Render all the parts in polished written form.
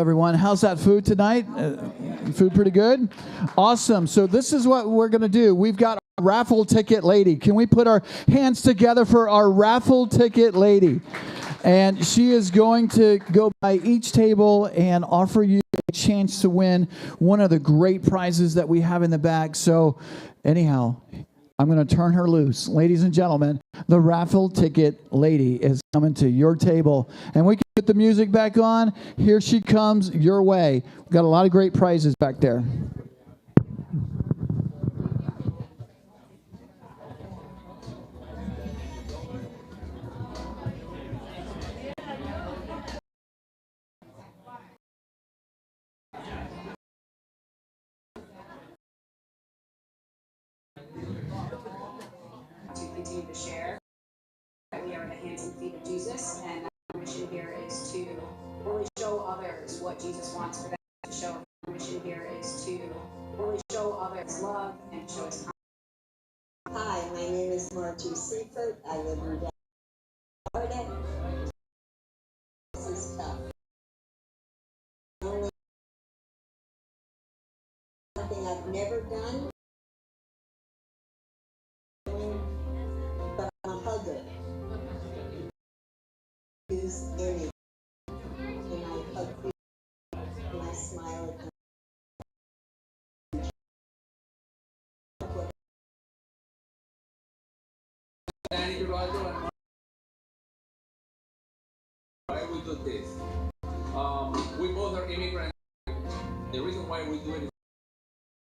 Everyone, how's that food tonight? Food pretty good? Awesome. So this is what we're going to do. We've got our raffle ticket lady. Can we put our hands together for our raffle ticket lady? And she is going to go by each table and offer you a chance to win one of the great prizes that we have in the back. So anyhow, I'm going to turn her loose. Ladies and gentlemen, the raffle ticket lady is coming to your table. And we can get the music back on. Here she comes your way. We've got a lot of great prizes back there. Continue to share that we are the hands and feet of Jesus, and our mission here is to really show others what Jesus wants for them to show. Our mission here is to really show others love and show us kindness. Hi, my name is Margie Seifert. I live in Florida. This is tough. Only something I've never done, but I'm a hugger. Use any, and I hug people, and I smile at them. Why we do this? We both are immigrants. The reason why we do it is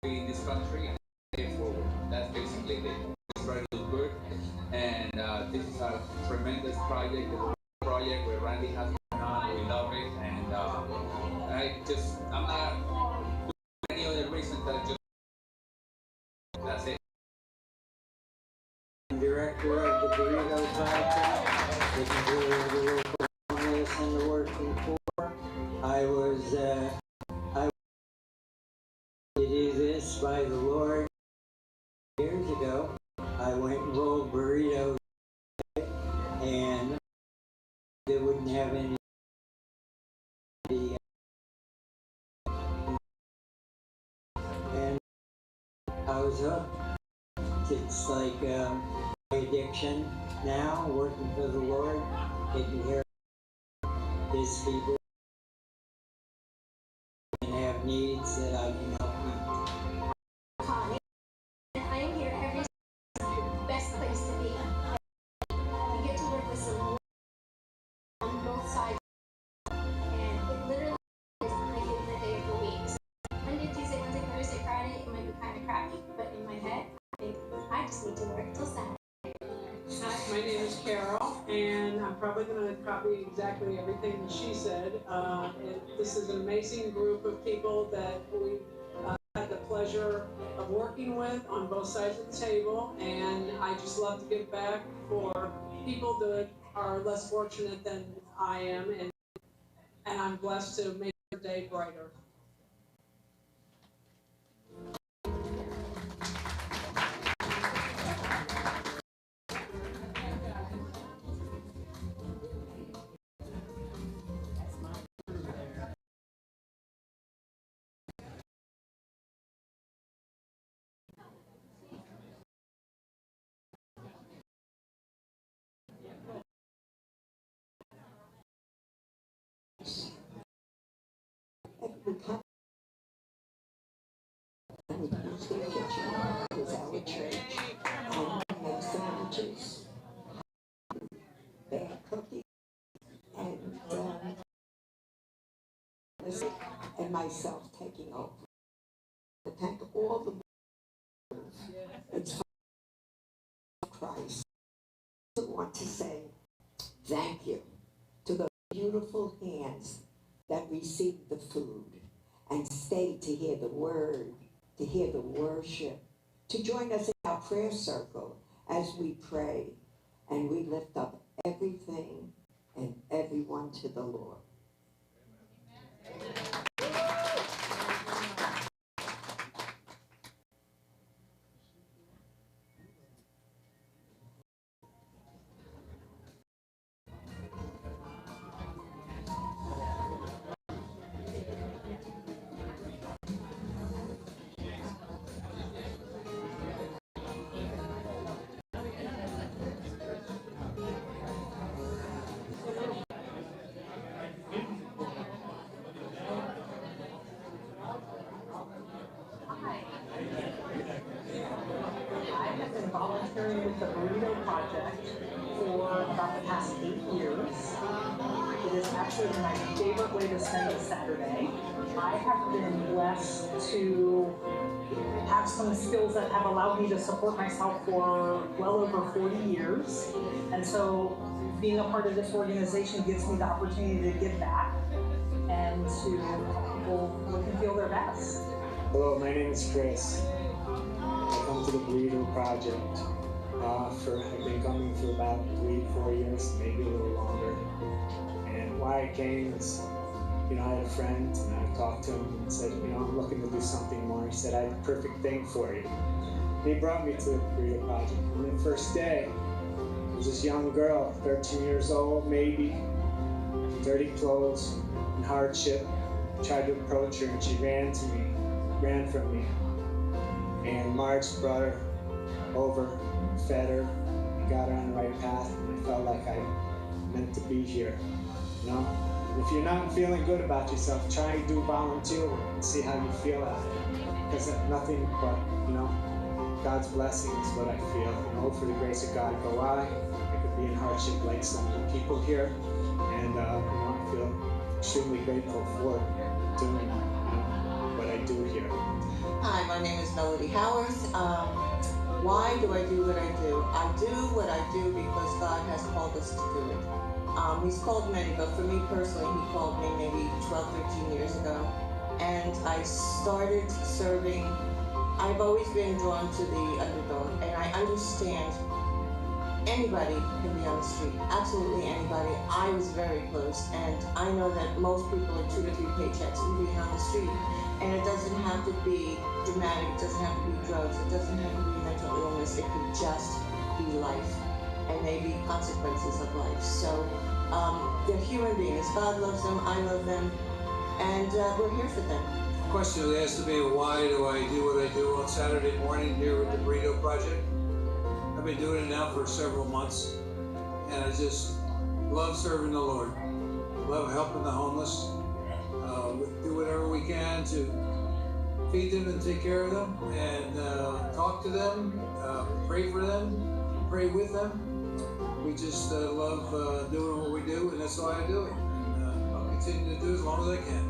in this country and pay forward. That's basically the try to do good. And this is a tremendous project, where Randy has been on. We love it, and I'm not doing any other reason than just that's it. Director of the Burrito Project, taking care of the local homeless and the working poor. I was to do this by the Lord years ago. I went and rolled burritos, and they wouldn't have any. And I was hooked. It's like my addiction now, working for the Lord, taking care of His people and have needs that I can help meet. Connie, and I am here every the best place to be. You get to work with some on both sides, and it literally is my favorite day of the week. So Monday, Tuesday, Wednesday, Thursday, Friday, it might be kind of crappy, but in my head, I just need to work till Saturday. Hi, my name is Carol, and I'm probably going to copy exactly everything that she said. This is an amazing group of people that we had the pleasure of working with on both sides of the table, and I just love to give back for people that are less fortunate than I am, and I'm blessed to make their day brighter. Our church, and make sandwiches, bake cookies, and myself taking over. To thank all the it's Christ. I want to say thank you to the beautiful hands that received the food and stayed to hear the word, to hear the worship, to join us in our prayer circle as we pray and we lift up everything and everyone to the Lord. volunteering with the Burrito Project for about the past 8 years. It is actually my favorite way to spend a Saturday. I have been blessed to have some skills that have allowed me to support myself for well over 40 years. And so being a part of this organization gives me the opportunity to give back and to help people look and feel their best. Hello, my name is Chris. I come to the Burrito Project. I've been coming for about 3-4 years, maybe a little longer. And why I came is, I had a friend and I talked to him and said, I'm looking to do something more. He said, I have the perfect thing for you. And he brought me to the Burrito Project. And the first day, there was this young girl, 13 years old, maybe, dirty clothes and hardship. I tried to approach her and she ran from me. And Marge brought her over, fed her, and got her on the right path. And I felt like I meant to be here. If you're not feeling good about yourself, try and do volunteer work and see how you feel after. Because nothing but, God's blessing is what I feel. For the grace of God, go I could be in hardship like some of the people here. And, I feel extremely grateful for doing what I do here. Hi, my name is Melody Howarth. Why do I do what I do? I do what I do because God has called us to do it. He's called many, but for me personally, he called me maybe 12, 13 years ago. And I started serving. I've always been drawn to the underdog, and I understand anybody can be on the street, absolutely anybody. I was very close, and I know that most people are 2 to 3 paychecks from being on the street. And it doesn't have to be dramatic, it doesn't have to be drugs, it doesn't have to be mental illness, it could just be life and maybe consequences of life. So they're human beings. God loves them, I love them, and we're here for them. The question really has to be, why do I do what I do on Saturday morning here with the Burrito Project? I've been doing it now for several months, and I just love serving the Lord. Love helping the homeless. Do whatever we can to feed them and take care of them, and talk to them, pray for them, pray with them. We just love doing what we do, and that's why I do it. And I'll continue to do it as long as I can.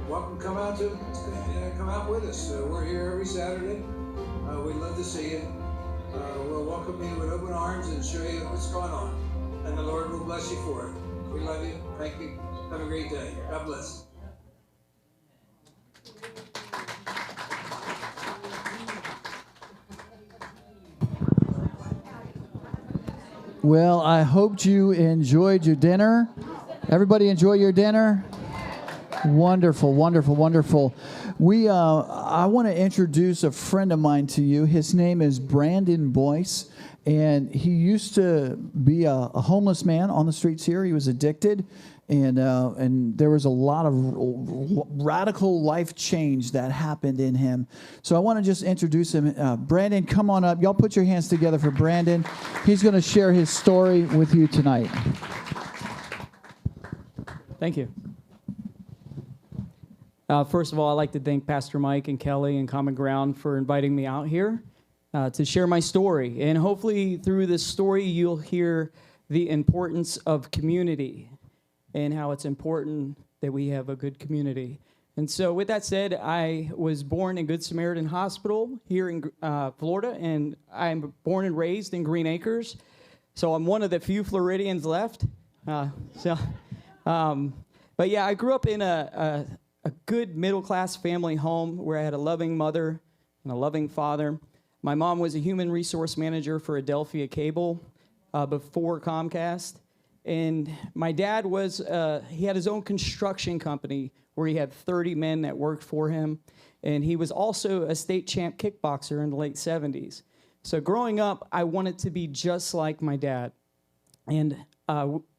Welcome, come out with us. We're here every Saturday. We'd love to see you. We'll welcome you with open arms and show you what's going on. And the Lord will bless you for it. We love you. Thank you. Have a great day. God bless. Well, I hoped you enjoyed your dinner. Everybody enjoy your dinner? Wonderful, wonderful, wonderful. I want to introduce a friend of mine to you. His name is Brandon Boyce, and he used to be a homeless man on the streets here. He was addicted, and there was a lot of radical life change that happened in him. So I want to just introduce him. Brandon, come on up. Y'all put your hands together for Brandon. He's going to share his story with you tonight. Thank you. First of all, I'd like to thank Pastor Mike and Kelly and Common Ground for inviting me out here to share my story. And hopefully through this story, you'll hear the importance of community and how it's important that we have a good community. And so with that said, I was born in Good Samaritan Hospital here in Florida, and I'm born and raised in Green Acres. So I'm one of the few Floridians left. But yeah, I grew up in a good middle-class family home where I had a loving mother and a loving father. My mom was a human resource manager for Adelphia Cable before Comcast. And my dad he had his own construction company where he had 30 men that worked for him. And he was also a state champ kickboxer in the late 70s. So growing up, I wanted to be just like my dad. And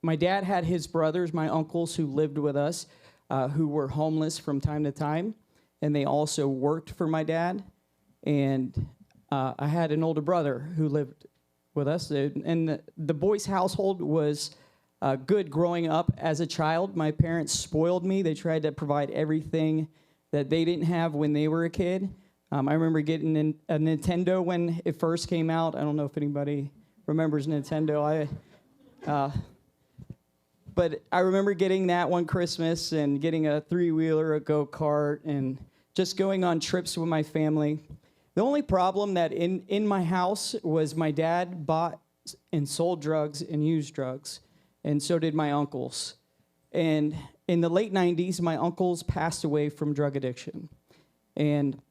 my dad had his brothers, my uncles, who lived with us, who were homeless from time to time, and they also worked for my dad. And I had an older brother who lived with us, and the Boyce household was good growing up as a child. My parents spoiled me. They tried to provide everything that they didn't have when they were a kid. I remember getting a Nintendo when it first came out. I don't know if anybody remembers Nintendo. But I remember getting that one Christmas and getting a 3-wheeler, a go-kart, and just going on trips with my family. The only problem that in my house was my dad bought and sold drugs and used drugs, and so did my uncles. And in the late 90s, my uncles passed away from drug addiction. And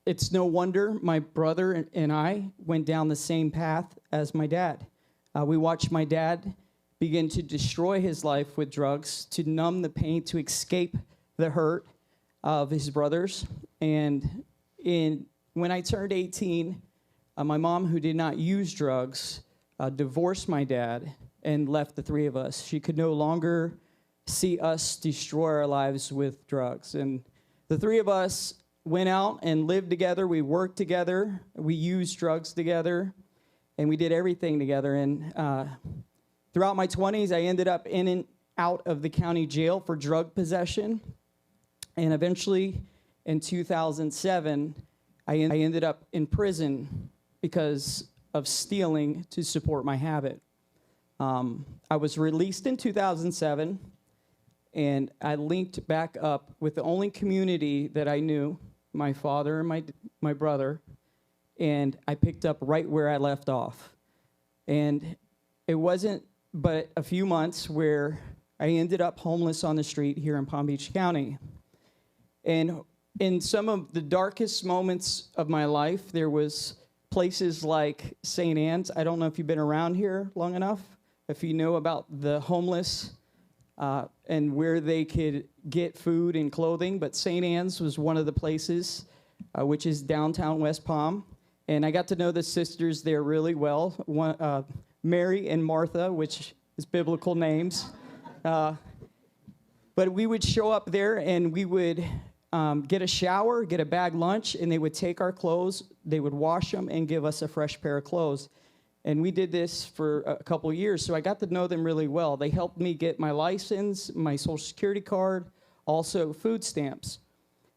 it's no wonder my brother and I went down the same path as my dad. We watched my dad begin to destroy his life with drugs, to numb the pain, to escape the hurt of his brothers. And when I turned 18, my mom, who did not use drugs, divorced my dad and left the three of us. She could no longer see us destroy our lives with drugs. And the three of us went out and lived together. We worked together. We used drugs together. And we did everything together. And throughout my 20s, I ended up in and out of the county jail for drug possession. And eventually, in 2007, I ended up in prison because of stealing to support my habit. I was released in 2007, and I linked back up with the only community that I knew, my father and my brother, and I picked up right where I left off. And it wasn't but a few months where I ended up homeless on the street here in Palm Beach County. And in some of the darkest moments of my life, there was places like St. Anne's. I don't know if you've been around here long enough, if you know about the homeless and where they could get food and clothing, but St. Anne's was one of the places, which is downtown West Palm. And I got to know the sisters there really well, Mary and Martha, which is biblical names. But we would show up there and we would get a shower, get a bag lunch, and they would take our clothes, they would wash them and give us a fresh pair of clothes. And we did this for a couple of years, so I got to know them really well. They helped me get my license, my Social Security card, also food stamps.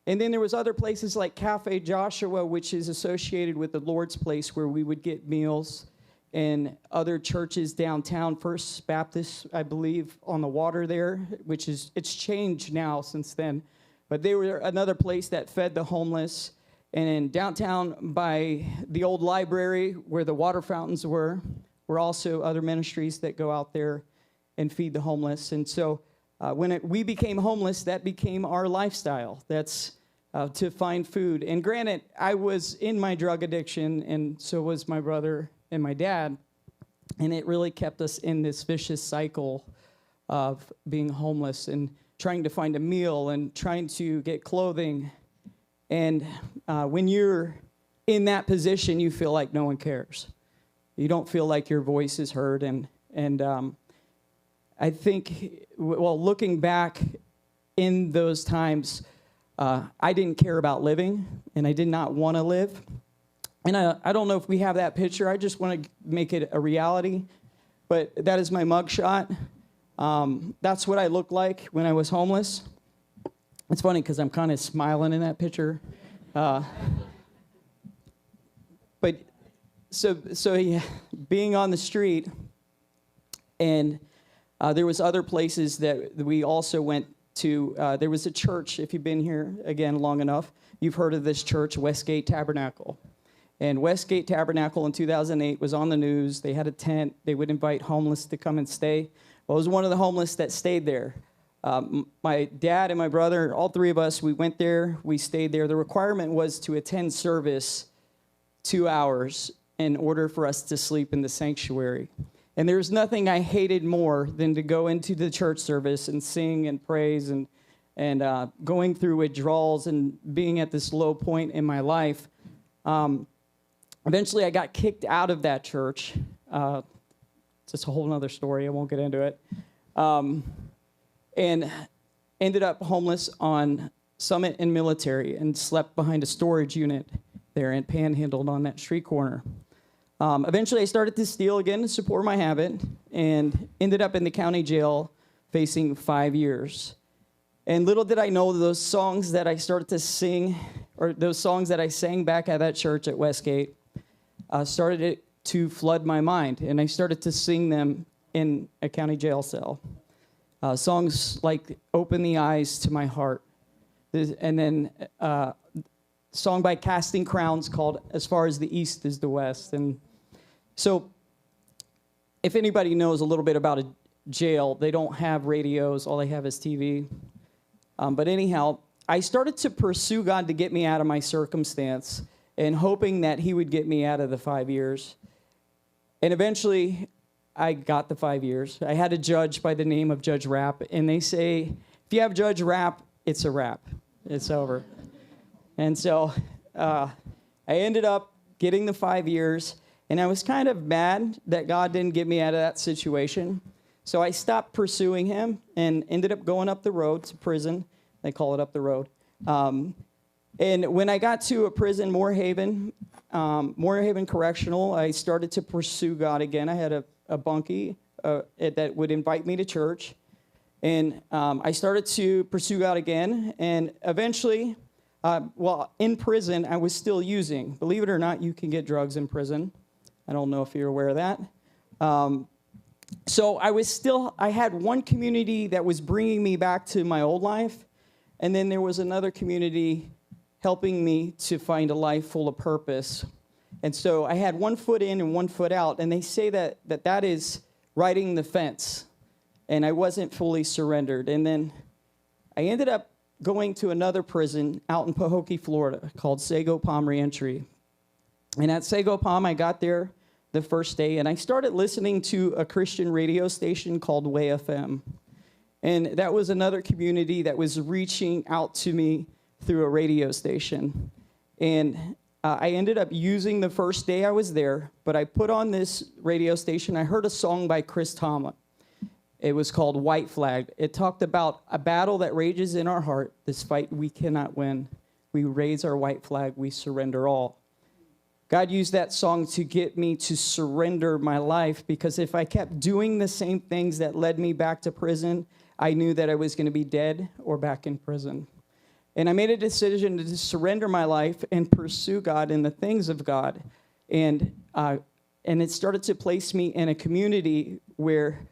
And then there was other places like Cafe Joshua, which is associated with the Lord's Place, where we would get meals, and other churches downtown, First Baptist, I believe, on the water there, which is, it's changed now since then. But they were another place that fed the homeless. And in downtown by the old library where the water fountains were also other ministries that go out there and feed the homeless. And so when we became homeless, that became our lifestyle. That's to find food. And granted, I was in my drug addiction, and so was my brother and my dad. And it really kept us in this vicious cycle of being homeless and trying to find a meal and trying to get clothing. And when you're in that position, you feel like no one cares. You don't feel like your voice is heard. And I think, well, looking back in those times, I didn't care about living, and I did not want to live. And I don't know if we have that picture. I just want to make it a reality. But that is my mugshot. That's what I looked like when I was homeless. It's funny because I'm kind of smiling in that picture. But so yeah, being on the street, and there was other places that we also went to. There was a church, if you've been here, again, long enough, you've heard of this church, Westgate Tabernacle. And Westgate Tabernacle in 2008 was on the news. They had a tent. They would invite homeless to come and stay. Well, I was one of the homeless that stayed there. My dad and my brother, all three of us, we went there, we stayed there. The requirement was to attend service 2 hours in order for us to sleep in the sanctuary. And there's nothing I hated more than to go into the church service and sing and praise and going through withdrawals and being at this low point in my life. Eventually, I got kicked out of that church. It's just a whole other story. I won't get into it. And ended up homeless on Summit and Military and slept behind a storage unit there and panhandled on that street corner. Eventually, I started to steal again to support my habit and ended up in the county jail facing 5 years. And little did I know those songs that I started to sing or those songs that I sang back at that church at Westgate, started to flood my mind, and I started to sing them in a county jail cell. Songs like "Open the Eyes to My Heart," and then a song by Casting Crowns called "As Far as the East is the West." And so, if anybody knows a little bit about a jail, they don't have radios. All they have is TV. But anyhow, I started to pursue God to get me out of my circumstance and hoping that he would get me out of the 5 years. And eventually, I got the 5 years. I had a judge by the name of Judge Rapp, and they say, if you have Judge Rapp, it's a wrap. It's over. And so I ended up getting the 5 years, and I was kind of mad that God didn't get me out of that situation. So I stopped pursuing him and ended up going up the road to prison. They call it up the road. And when I got to a prison, Moorhaven Correctional, I started to pursue God again. I had a bunkie that would invite me to church. And I started to pursue God again. And eventually, in prison, I was still using. Believe it or not, you can get drugs in prison. I don't know if you're aware of that. So I had one community that was bringing me back to my old life, and then there was another community helping me to find a life full of purpose. And so I had 1 foot in and 1 foot out, and they say that is riding the fence, and I wasn't fully surrendered. And then I ended up going to another prison out in Pahokee, Florida, called Sago Palm Reentry. And at Sago Palm, I got there the first day, and I started listening to a Christian radio station called Way FM. And that was another community that was reaching out to me through a radio station. And I ended up using the first day I was there, but I put on this radio station. I heard a song by Chris Tomlin. It was called White Flag. It talked about a battle that rages in our heart, this fight we cannot win. We raise our white flag, we surrender all. God used that song to get me to surrender my life, because if I kept doing the same things that led me back to prison, I knew that I was going to be dead or back in prison. And I made a decision to surrender my life and pursue God and the things of God. And it started to place me in a community where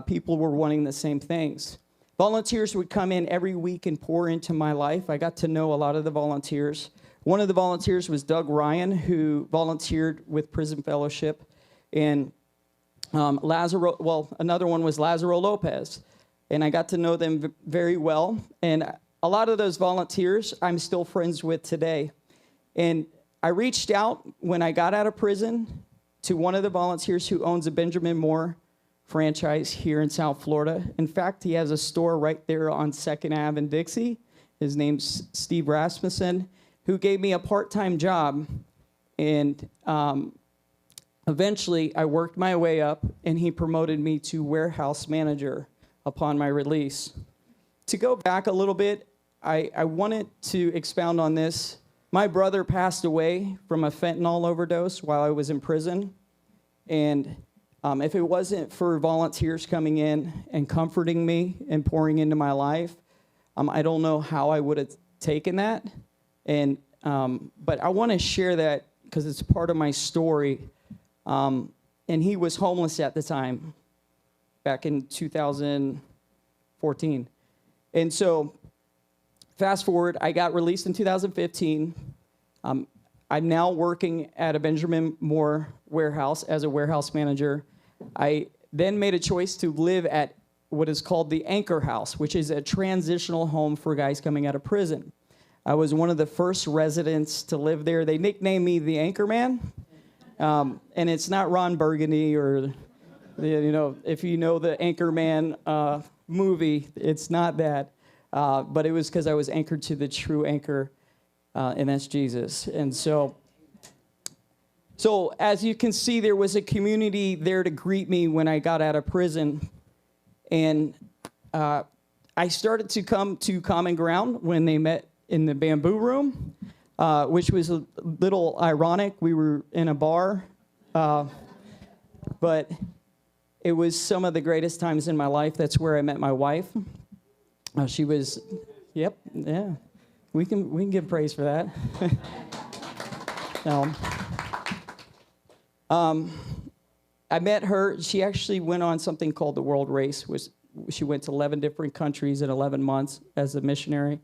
people were wanting the same things. Volunteers would come in every week and pour into my life. I got to know a lot of the volunteers. One of the volunteers was Doug Ryan, who volunteered with Prison Fellowship. And another one was Lazaro Lopez. And I got to know them very well. And a lot of those volunteers I'm still friends with today. And I reached out when I got out of prison to one of the volunteers who owns a Benjamin Moore franchise here in South Florida. In fact, he has a store right there on 2nd Ave in Dixie. His name's Steve Rasmussen, who gave me a part-time job. And eventually, I worked my way up, and he promoted me to warehouse manager upon my release. To go back a little bit, I wanted to expound on this. My brother passed away from a fentanyl overdose while I was in prison. And if it wasn't for volunteers coming in and comforting me and pouring into my life, I don't know how I would have taken that. And but I want to share that because it's part of my story. And he was homeless at the time, back in 2014. And so, fast forward, I got released in 2015. I'm now working at a Benjamin Moore warehouse as a warehouse manager. I then made a choice to live at what is called the Anchor House, which is a transitional home for guys coming out of prison. I was one of the first residents to live there. They nicknamed me the Anchor Man. And it's not Ron Burgundy or, if you know the Anchorman movie, it's not that. But it was because I was anchored to the true anchor, and that's Jesus. And so as you can see, there was a community there to greet me when I got out of prison. And I started to come to Common Ground when they met in the Bamboo Room, which was a little ironic. We were in a bar, but it was some of the greatest times in my life. That's where I met my wife. She was, We can give praise for that. I met her. She actually went on something called the World Race, which she went to 11 different countries in 11 months as a missionary.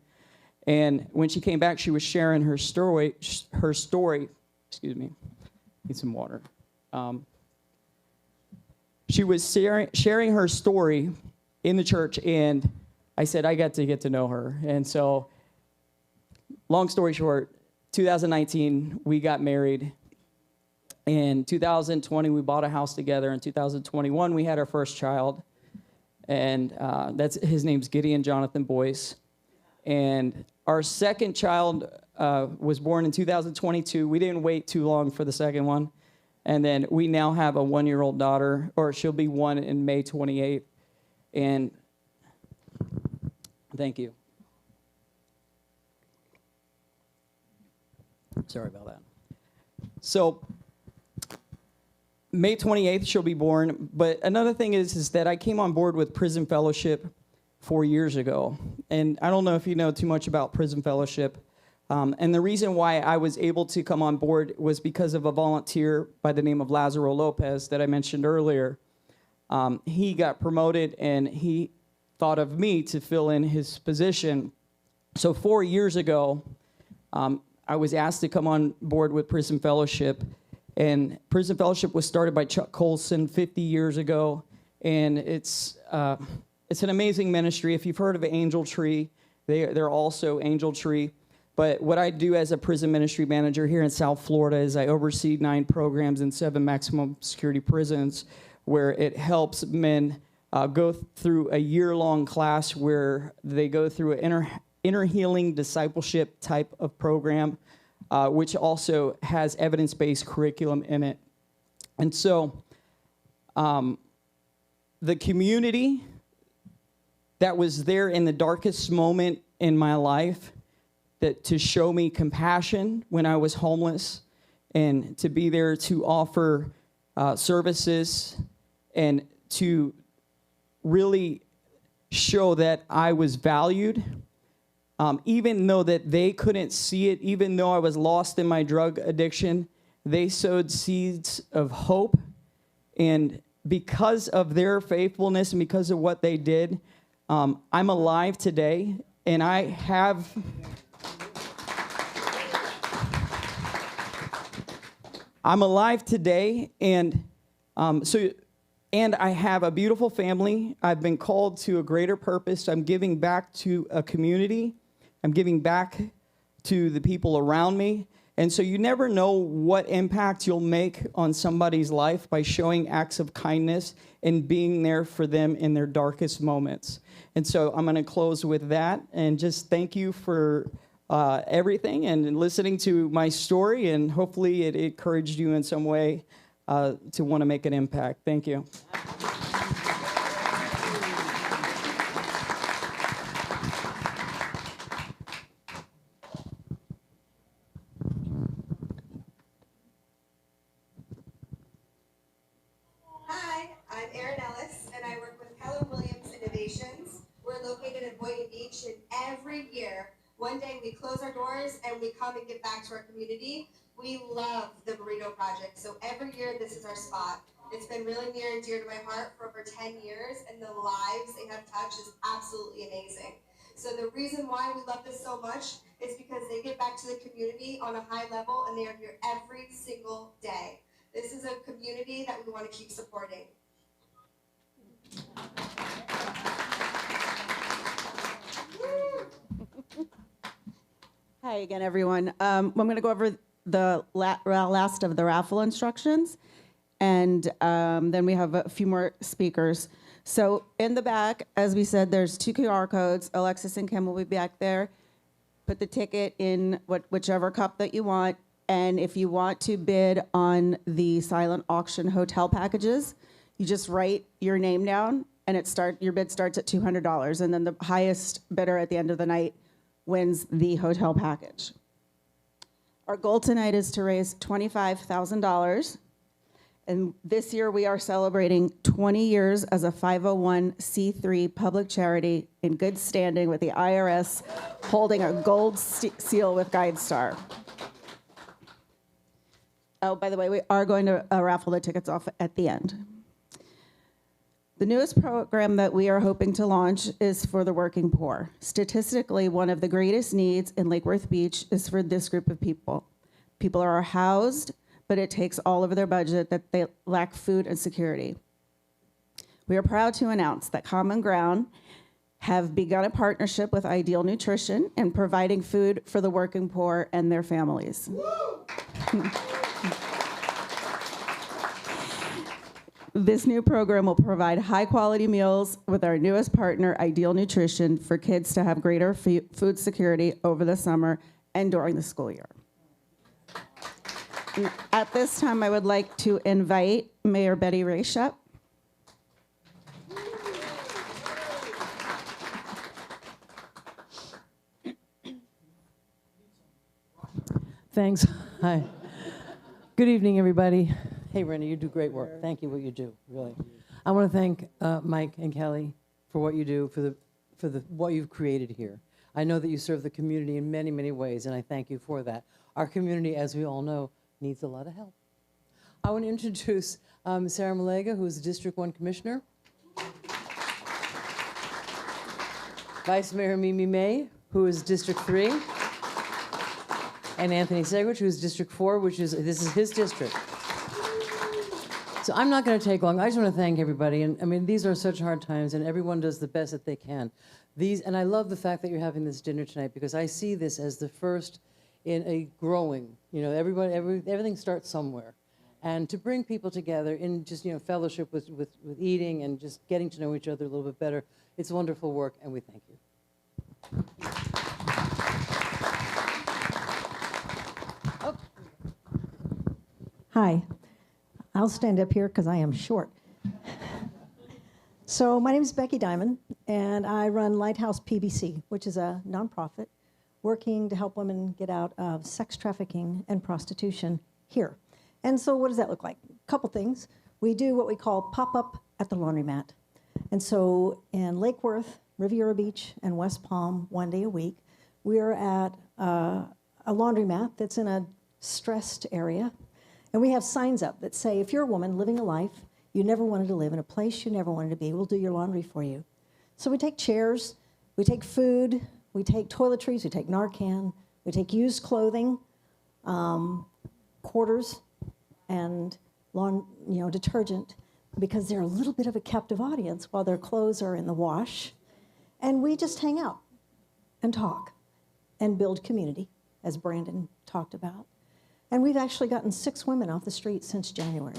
And when she came back, she was sharing her story. Excuse me. Need some water. She was sharing her story in the church, and I said I got to get to know her. And so, long story short, 2019 we got married. In 2020 we bought a house together. In 2021 we had our first child, and his name's Gideon Jonathan Boyce. And our second child was born in 2022. We didn't wait too long for the second one. And then we now have a 1-year-old daughter, or she'll be 1 in May 28th. And thank you. Sorry about that. So May 28th, she'll be born. But another thing is that I came on board with Prison Fellowship 4 years ago. And I don't know if you know too much about Prison Fellowship. And the reason why I was able to come on board was because of a volunteer by the name of Lazaro Lopez that I mentioned earlier. He got promoted, and he thought of me to fill in his position. So 4 years ago, I was asked to come on board with Prison Fellowship. And Prison Fellowship was started by Chuck Colson 50 years ago. And it's an amazing ministry. If you've heard of Angel Tree, they're also Angel Tree. But what I do as a prison ministry manager here in South Florida is I oversee 9 programs in 7 maximum security prisons, where it helps men go through a year-long class where they go through an inner healing discipleship type of program, which also has evidence-based curriculum in it. And so the community that was there in the darkest moment in my life, that to show me compassion when I was homeless, and to be there to offer services, and to really show that I was valued, even though that they couldn't see it, even though I was lost in my drug addiction, they sowed seeds of hope. And because of their faithfulness and because of what they did, I'm alive today, and I have... I'm alive today, and and I have a beautiful family. I've been called to a greater purpose. I'm giving back to a community. I'm giving back to the people around me. And so you never know what impact you'll make on somebody's life by showing acts of kindness and being there for them in their darkest moments. And so I'm going to close with that, and just thank you for everything and listening to my story, and hopefully it encouraged you in some way to want to make an impact. Thank you. Hi, I'm Erin Ellis, and I work with Keller Williams Innovations. We're located in Boynton Beach, and every year, one day we close our doors and we come and give back to our community. We love the Burrito Project, so every year this is our spot. It's been really near and dear to my heart for over 10 years, and the lives they have touched is absolutely amazing. So the reason why we love this so much is because they give back to the community on a high level, and they are here every single day. This is a community that we want to keep supporting. Hi again, everyone. I'm going to go over the last of the raffle instructions, and then we have a few more speakers. So in the back, as we said, there's 2 QR codes. Alexis and Kim will be back there. Put the ticket in whichever cup that you want, and if you want to bid on the silent auction hotel packages, you just write your name down, and your bid starts at $200, and then the highest bidder at the end of the night wins the hotel package. Our goal tonight is to raise $25,000, And this year we are celebrating 20 years as a 501c3 public charity in good standing with the IRS, holding a gold seal with GuideStar. Oh, by the way, we are going to raffle the tickets off at the end. The newest program that we are hoping to launch is for the working poor. Statistically, one of the greatest needs in Lake Worth Beach is for this group of people. People are housed, but it takes all of their budget that they lack food and security. We are proud to announce that Common Ground have begun a partnership with Ideal Nutrition in providing food for the working poor and their families. This new program will provide high-quality meals with our newest partner, Ideal Nutrition, for kids to have greater food security over the summer and during the school year. At this time, I would like to invite Mayor Betty Raish up. Thanks. Hi. Good evening, everybody. Hey, Rennie, you do great work. Thank you, what you do, really. I want to thank Mike and Kelly for what you do, for what you've created here. I know that you serve the community in many, many ways, and I thank you for that. Our community, as we all know, needs a lot of help. I want to introduce Sarah Malega, who is the District 1 Commissioner. Vice Mayor Mimi May, who is District 3. And Anthony Segrich, who is District 4, this is his district. So I'm not going to take long. I just want to thank everybody. And I mean, these are such hard times, and everyone does the best that they can. And I love the fact that you're having this dinner tonight, because I see this as the first in a growing, everything starts somewhere. And to bring people together in just, fellowship with eating and just getting to know each other a little bit better, it's wonderful work, and we thank you. Hi. I'll stand up here because I am short. So my name is Becky Diamond, and I run Lighthouse PBC, which is a nonprofit working to help women get out of sex trafficking and prostitution here. And so what does that look like? A couple things. We do what we call pop-up at the laundromat. And so in Lake Worth, Riviera Beach, and West Palm, one day a week, we are at a laundromat that's in a stressed area. And we have signs up that say, if you're a woman living a life you never wanted to live, in a place you never wanted to be, we'll do your laundry for you. So we take chairs, we take food, we take toiletries, we take Narcan, we take used clothing, quarters, and detergent, because they're a little bit of a captive audience while their clothes are in the wash. And we just hang out and talk and build community, as Brandon talked about. And we've actually gotten 6 women off the street since January.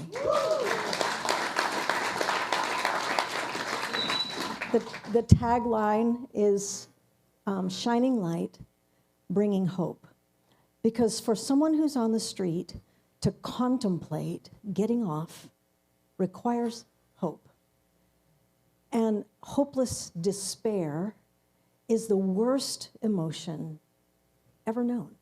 The tagline is shining light, bringing hope. Because for someone who's on the street to contemplate getting off requires hope. And hopeless despair is the worst emotion ever known.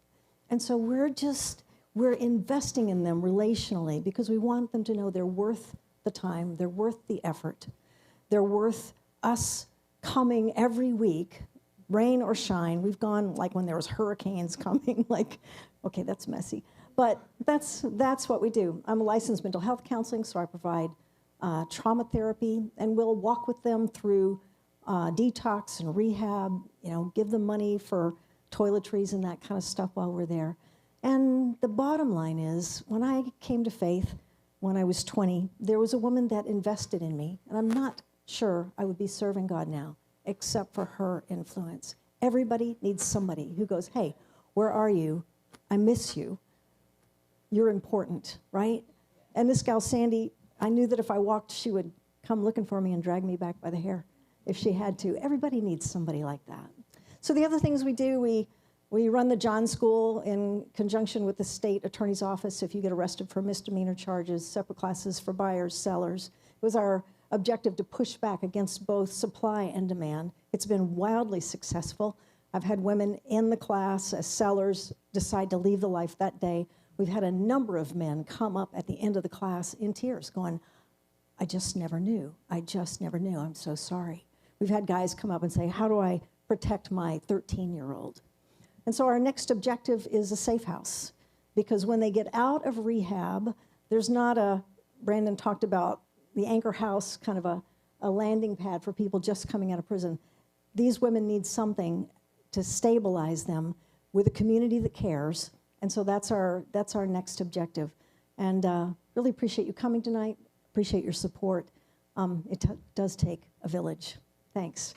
And so we're investing in them relationally because we want them to know they're worth the time, they're worth the effort, they're worth us coming every week, rain or shine. We've gone like when there was hurricanes coming, like, okay, that's messy. But that's what we do. I'm a licensed mental health counseling, so I provide trauma therapy, and we'll walk with them through detox and rehab, give them money for toiletries and that kind of stuff while we're there. And the bottom line is, when I came to faith when I was 20, there was a woman that invested in me, and I'm not sure I would be serving God now, except for her influence. Everybody needs somebody who goes, hey, where are you? I miss you. You're important, right? And this gal, Sandy, I knew that if I walked, she would come looking for me and drag me back by the hair if she had to. Everybody needs somebody like that. So the other things we do, we run the John School in conjunction with the state attorney's office. If you get arrested for misdemeanor charges, separate classes for buyers, sellers. It was our objective to push back against both supply and demand. It's been wildly successful. I've had women in the class as sellers decide to leave the life that day We've had a number of men come up at the end of the class in tears going, I just never knew. I just never knew. I'm so sorry. We've had guys come up and say, how do I protect my 13-year-old? And so our next objective is a safe house, because when they get out of rehab, there's not a, Brandon talked about the Anchor House, kind of a landing pad for people just coming out of prison. These women need something to stabilize them with a community that cares. And so that's our next objective. And really appreciate you coming tonight. Appreciate your support. It does take a village. Thanks.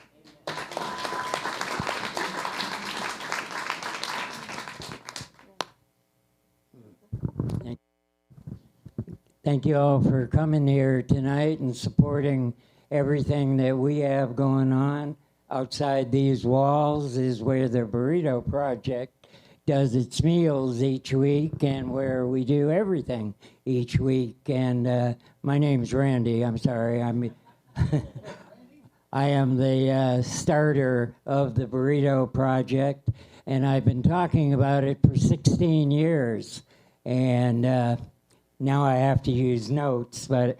Thank you all for coming here tonight and supporting everything that we have going on. Outside these walls is where the Burrito Project does its meals each week and where we do everything each week. And my name's Randy. I'm sorry. I am the starter of the Burrito Project, and I've been talking about it for 16 years. And now I have to use notes, but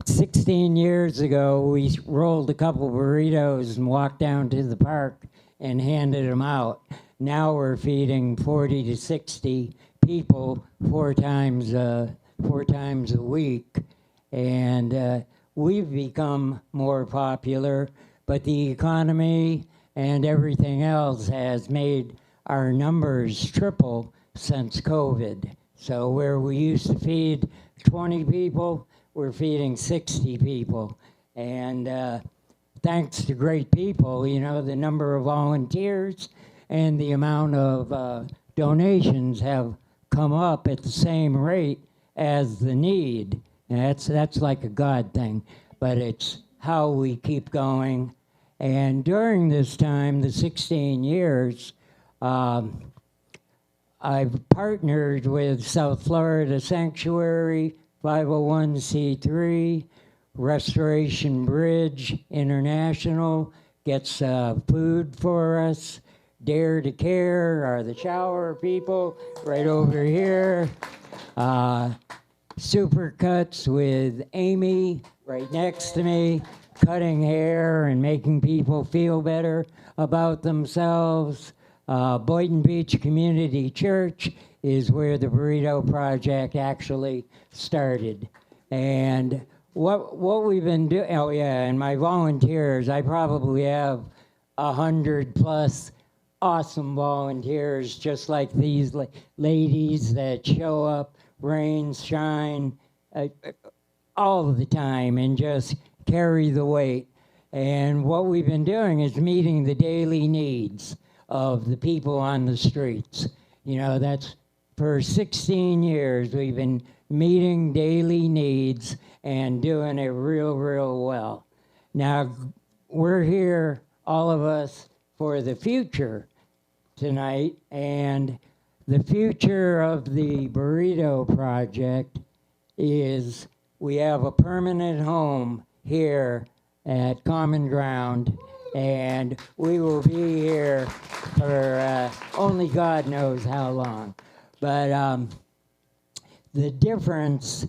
16 years ago, we rolled a couple burritos and walked down to the park and handed them out. Now we're feeding 40 to 60 people four times a week. And we've become more popular, but the economy and everything else has made our numbers triple since COVID. So where we used to feed 20 people, we're feeding 60 people. And thanks to great people, you know, the number of volunteers and the amount of donations have come up at the same rate as the need. And that's like a God thing, but it's how we keep going. And during this time, the 16 years, I've partnered with South Florida Sanctuary, 501c3, Restoration Bridge International gets food for us. Dare to Care are the shower people right over here. Supercuts with Amy right next to me, cutting hair and making people feel better about themselves. Boynton Beach Community Church is where the Burrito Project actually started. And what we've been doing, oh yeah, and my volunteers, I probably have 100+ awesome volunteers, just like these ladies that show up, rain, shine, all of the time and just carry the weight. And what we've been doing is meeting the daily needs of the people on the streets. You know, that's for 16 years we've been meeting daily needs and doing it real, real well. Now, we're here, all of us, for the future tonight, and the future of the Burrito Project is we have a permanent home here at Common Ground, and we will be here for only God knows how long. But the difference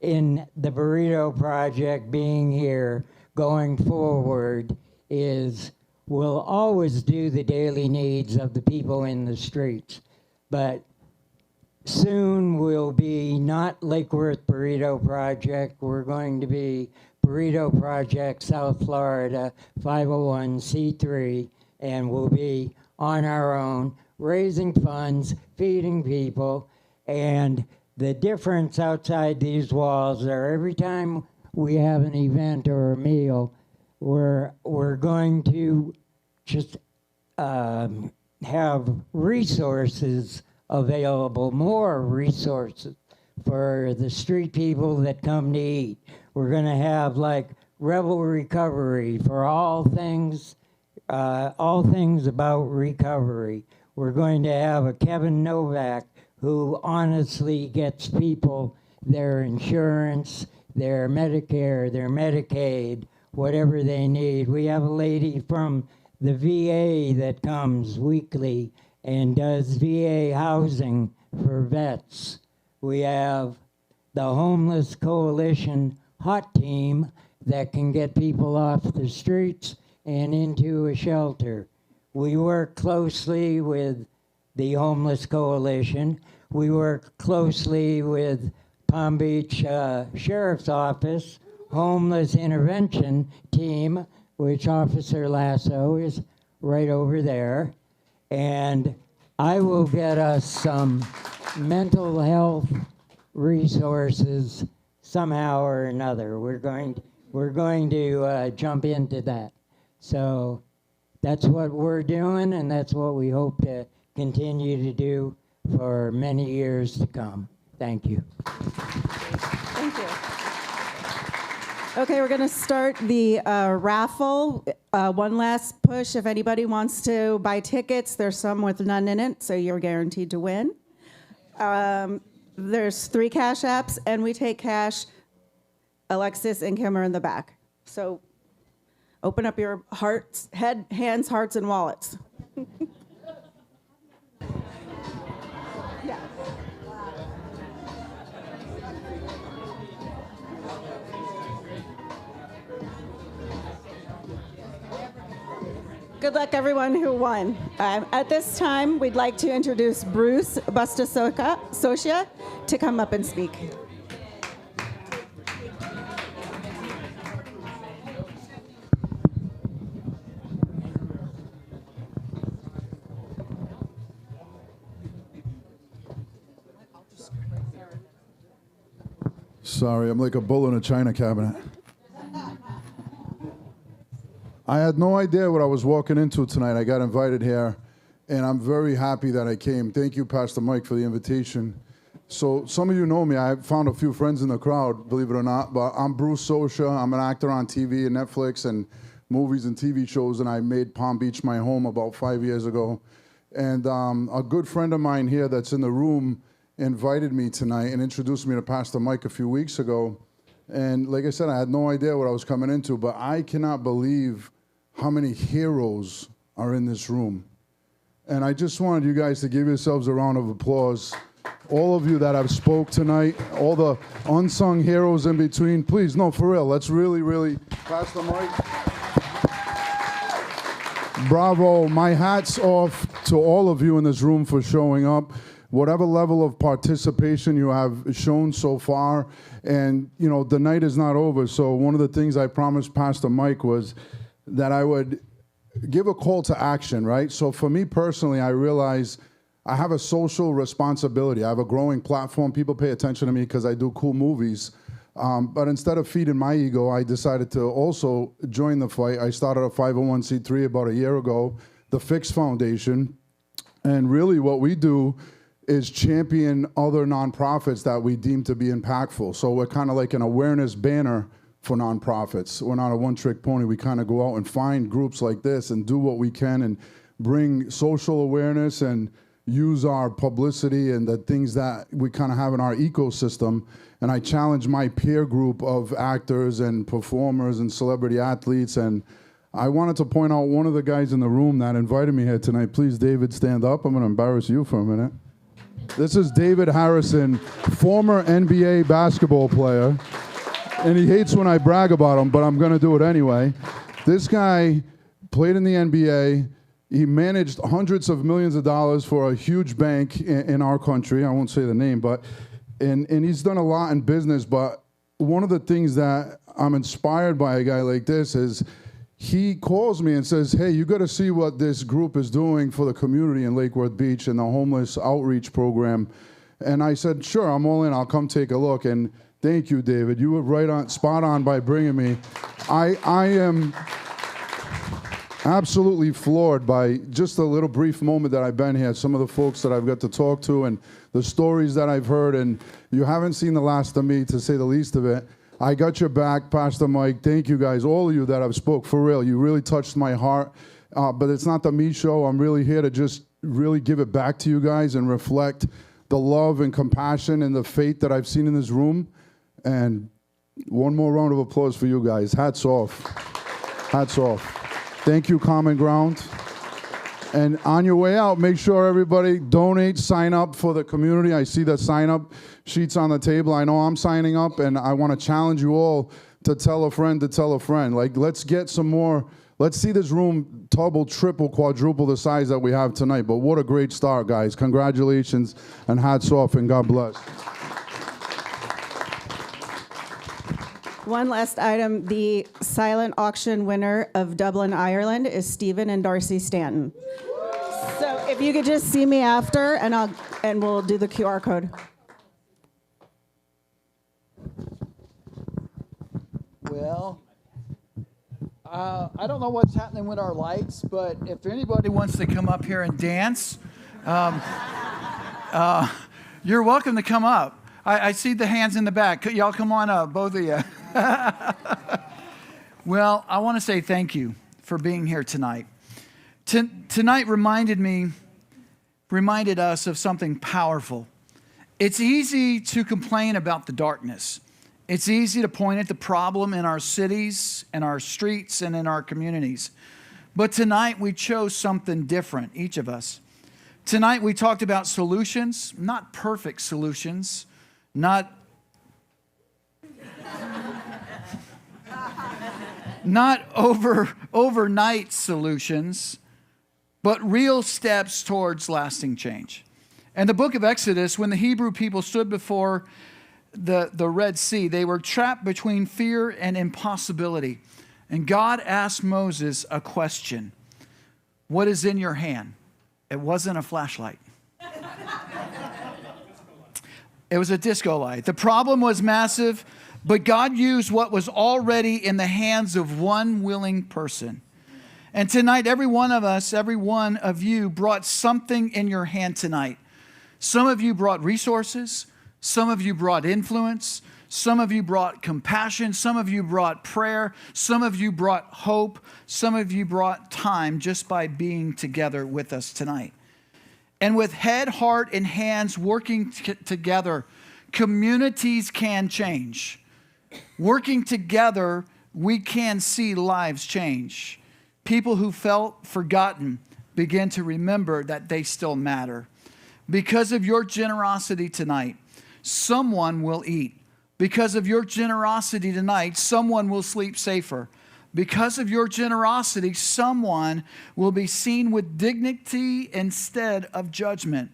in the Burrito Project being here going forward is we'll always do the daily needs of the people in the streets, but soon we'll be not Lake Worth Burrito Project. We're going to be Burrito Project South Florida, 501c3, and we'll be on our own, raising funds, feeding people. And the difference outside these walls are every time we have an event or a meal, we're going to just have resources available, more resources for the street people that come to eat. We're going to have like Rebel Recovery for all things about recovery. We're going to have a Kevin Novak who honestly gets people their insurance, their Medicare, their Medicaid, whatever they need. We have a lady from the VA that comes weekly and does VA housing for vets. We have the Homeless Coalition Hot Team that can get people off the streets and into a shelter. We work closely with the Homeless Coalition. We work closely with Palm Beach Sheriff's Office, Homeless Intervention Team, which Officer Lasso is right over there. And I will get us some mental health resources somehow or another. We're going to jump into that. So that's what we're doing, and that's what we hope to continue to do for many years to come. Thank you. Thank you. Okay, we're going to start the raffle. One last push. If anybody wants to buy tickets, there's some with none in it, so you're guaranteed to win. There's 3 cash apps, and we take cash. Alexis and Kim are in the back. So open up your hearts, hands, hearts, and wallets. Good luck, everyone who won. At this time, we'd like to introduce Bruce Bustasocia to come up and speak. Sorry, I'm like a bull in a china cabinet. I had no idea what I was walking into tonight. I got invited here, and I'm very happy that I came. Thank you, Pastor Mike, for the invitation. So some of you know me. I found a few friends in the crowd, believe it or not, but I'm Bruce Socia. I'm an actor on TV and Netflix and movies and TV shows, and I made Palm Beach my home about 5 years ago. And a good friend of mine here that's in the room invited me tonight and introduced me to Pastor Mike a few weeks ago. And like I said, I had no idea what I was coming into, but I cannot believe how many heroes are in this room. And I just wanted you guys to give yourselves a round of applause. All of you that have spoke tonight, all the unsung heroes in between, please, no, for real, let's really, Pastor Mike. Bravo. My hat's off to all of you in this room for showing up. Whatever level of participation you have shown so far, and you know, the night is not over. So one of the things I promised Pastor Mike was that I would give a call to action, right? So for me personally, I realize I have a social responsibility. I have a growing platform. People pay attention to me because I do cool movies. But instead of feeding my ego, I decided to also join the fight. I started a 501c3 about a year ago, the Fix Foundation. And really what we do is champion other nonprofits that we deem to be impactful. So we're kind of like an awareness banner for nonprofits. We're not a one-trick pony. We kind of go out and find groups like this and do what we can and bring social awareness and use our publicity and the things that we kind of have in our ecosystem. And I challenge my peer group of actors and performers and celebrity athletes. And I wanted to point out one of the guys in the room that invited me here tonight. Please, David, stand up. I'm going to embarrass you for a minute. This is David Harrison, former NBA basketball player. And he hates when I brag about him, but I'm going to do it anyway. This guy played in the NBA. He managed hundreds of millions of dollars for a huge bank in our country. I won't say the name, but and he's done a lot in business. But one of the things that I'm inspired by a guy like this is he calls me and says, hey, you got to see what this group is doing for the community in Lake Worth Beach and the homeless outreach program. And I said, sure, I'm all in. I'll come take a look. And thank you, David. You were right on, spot on by bringing me. I am absolutely floored by just a little brief moment that I've been here, some of the folks that I've got to talk to and the stories that I've heard. And you haven't seen the last of me, to say the least of it. I got your back, Pastor Mike. Thank you guys, all of you that have spoke, for real. You really touched my heart. But it's not the me show. I'm really here to just really give it back to you guys and reflect the love and compassion and the faith that I've seen in this room. And one more round of applause for you guys. Hats off. Hats off. Thank you, Common Ground. And on your way out, make sure everybody donate, sign up for the community. I see the sign up sheets on the table. I know I'm signing up, and I want to challenge you all to tell a friend to tell a friend. Like, let's get some more. Let's see this room double, triple, quadruple the size that we have tonight. But what a great start, guys. Congratulations and hats off, and God bless. One last item, the silent auction winner of Dublin, Ireland is Stephen and Darcy Stanton. So if you could just see me after, and we'll do the QR code. Well, I don't know what's happening with our lights, but if anybody wants to come up here and dance, you're welcome to come up. I see the hands in the back. Y'all come on up, both of you. Well, I want to say thank you for being here tonight. Tonight reminded us of something powerful. It's easy to complain about the darkness. It's easy to point at the problem in our cities, in our streets, and in our communities. But tonight we chose something different, each of us. Tonight we talked about solutions, not perfect solutions, not overnight solutions, but real steps towards lasting change. In the book of Exodus, when the Hebrew people stood before the Red Sea, they were trapped between fear and impossibility. And God asked Moses a question. What is in your hand? It wasn't a flashlight. It was a disco light. The problem was massive, but God used what was already in the hands of one willing person. And tonight, every one of us, every one of you brought something in your hand tonight. Some of you brought resources. Some of you brought influence. Some of you brought compassion. Some of you brought prayer. Some of you brought hope. Some of you brought time just by being together with us tonight. And with head, heart, and hands working together, communities can change. Working together, we can see lives change. People who felt forgotten begin to remember that they still matter. Because of your generosity tonight, someone will eat. Because of your generosity tonight, someone will sleep safer. Because of your generosity, someone will be seen with dignity instead of judgment.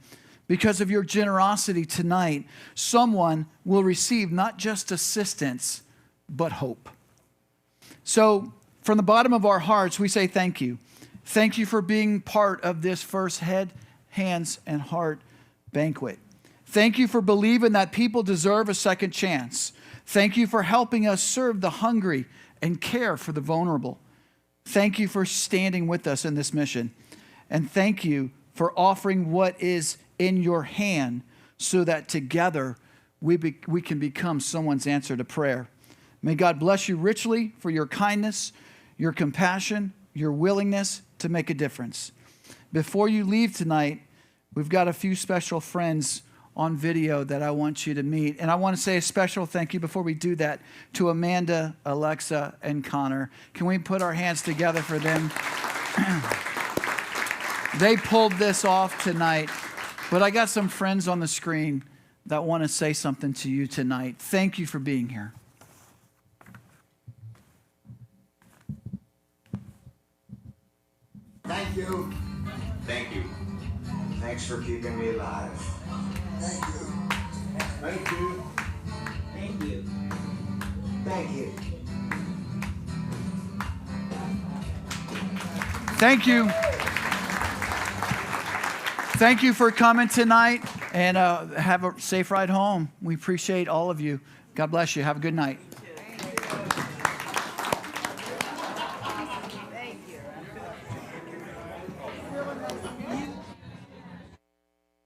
Because of your generosity tonight, someone will receive not just assistance, but hope. So, from the bottom of our hearts, we say thank you. Thank you for being part of this first Head, Hands, and Heart banquet. Thank you for believing that people deserve a second chance. Thank you for helping us serve the hungry and care for the vulnerable. Thank you for standing with us in this mission. And thank you for offering what is in your hand so that together we can become someone's answer to prayer. May God bless you richly for your kindness, your compassion, your willingness to make a difference. Before you leave tonight, we've got a few special friends on video that I want you to meet. And I want to say a special thank you before we do that to Amanda, Alexa, and Connor. Can we put our hands together for them? They pulled this off tonight. But I got some friends on the screen that want to say something to you tonight. Thank you for being here. Thank you. Thank you. Thanks for keeping me alive. Thank you. Thank you. Thank you. Thank you. Thank you. Thank you for coming tonight, and have a safe ride home. We appreciate all of you. God bless you. Have a good night.